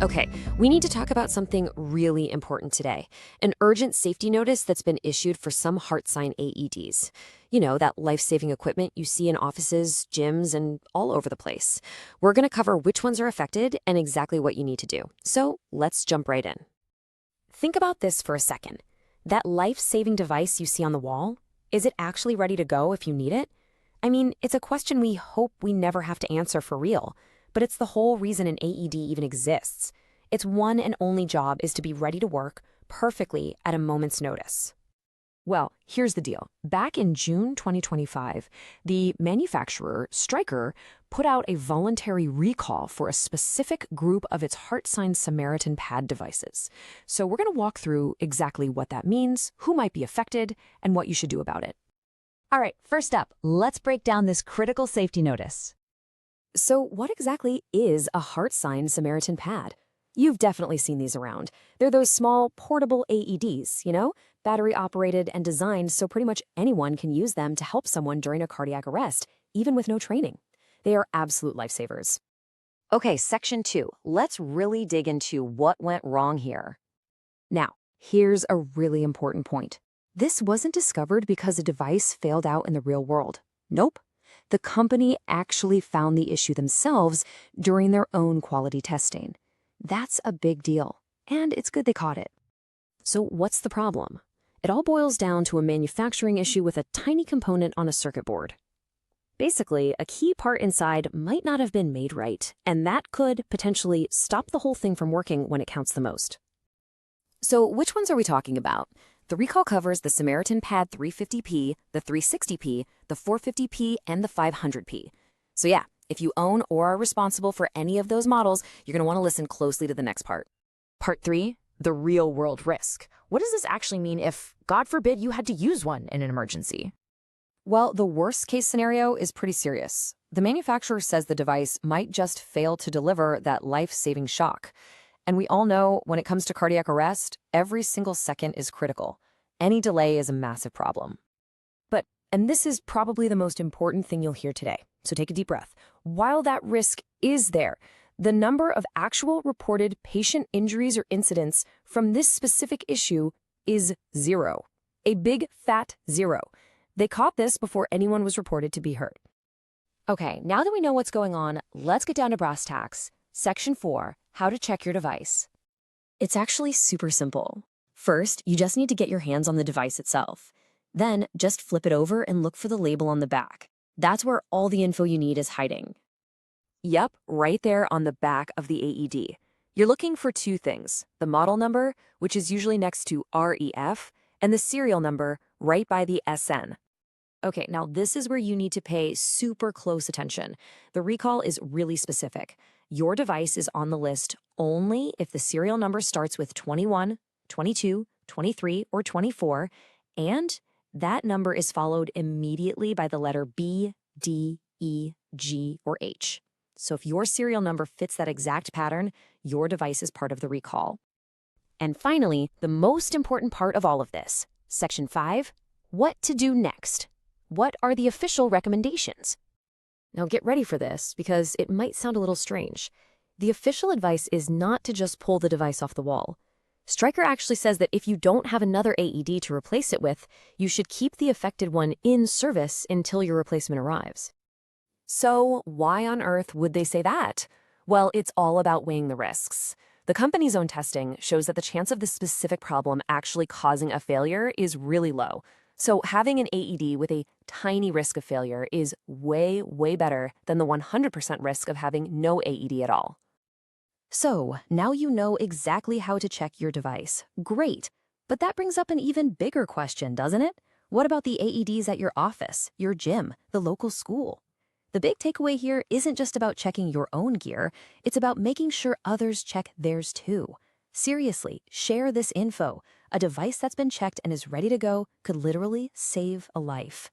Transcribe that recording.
Okay, we need to talk about something really important today. An urgent safety notice that's been issued for some HeartSine AEDs. You know, that life-saving equipment you see in offices, gyms, and all over the place. We're going to cover which ones are affected and exactly what you need to do. So let's jump right in. Think about this for a second. That life-saving device you see on the wall, is it actually ready to go if you need it? I mean, it's a question we hope we never have to answer for real. But it's the whole reason an AED even exists. Its one and only job is to be ready to work perfectly at a moment's notice. Well, here's the deal. Back in June 2025, the manufacturer, Stryker, put out a voluntary recall for a specific group of its HeartSine Samaritan pad devices. So we're going to walk through exactly what that means, who might be affected, and what you should do about it. All right, first up, let's break down this critical safety notice. So what exactly is a HeartSine Samaritan pad? You've definitely seen these around. They're those small, portable AEDs, battery-operated and designed so pretty much anyone can use them to help someone during a cardiac arrest, even with no training. They are absolute lifesavers. Okay, Section 2. Let's really dig into what went wrong here. Now, here's a really important point. This wasn't discovered because a device failed out in the real world. Nope. The company actually found the issue themselves during their own quality testing. That's a big deal, and it's good they caught it. So what's the problem? It all boils down to a manufacturing issue with a tiny component on a circuit board. Basically, a key part inside might not have been made right, and that could potentially stop the whole thing from working when it counts the most. So which ones are we talking about? The recall covers the Samaritan Pad 350p, the 360p, the 450p, and the 500p. So yeah, if you own or are responsible for any of those models, you're going to want to listen closely to the next part. Part 3, the real-world risk. What does this actually mean if, God forbid, you had to use one in an emergency? Well, the worst-case scenario is pretty serious. The manufacturer says the device might just fail to deliver that life-saving shock. And we all know when it comes to cardiac arrest, every single second is critical. Any delay is a massive problem. And this is probably the most important thing you'll hear today, so take a deep breath. While that risk is there, the number of actual reported patient injuries or incidents from this specific issue is 0. A big, fat 0. They caught this before anyone was reported to be hurt. Okay, now that we know what's going on, let's get down to brass tacks. Section 4, how to check your device. It's actually super simple. First, you just need to get your hands on the device itself. Then, just flip it over and look for the label on the back. That's where all the info you need is hiding. Yep, right there on the back of the AED. You're looking for two things, the model number, which is usually next to REF, and the serial number right by the SN. Okay, now this is where you need to pay super close attention. The recall is really specific. Your device is on the list only if the serial number starts with 21, 22, 23, or 24, and that number is followed immediately by the letter B, D, E, G, or H. So if your serial number fits that exact pattern, your device is part of the recall. And finally, the most important part of all of this, Section 5, what to do next. What are the official recommendations? Now get ready for this because it might sound a little strange. The official advice is not to just pull the device off the wall. Stryker actually says that if you don't have another AED to replace it with, you should keep the affected one in service until your replacement arrives. So why on earth would they say that? Well, it's all about weighing the risks. The company's own testing shows that the chance of this specific problem actually causing a failure is really low. So having an AED with a tiny risk of failure is way, way better than the 100% risk of having no AED at all. So now you know exactly how to check your device. Great. But that brings up an even bigger question, doesn't it? What about the AEDs at your office, your gym, the local school? The big takeaway here isn't just about checking your own gear, it's about making sure others check theirs too. Seriously, share this info. A device that's been checked and is ready to go could literally save a life.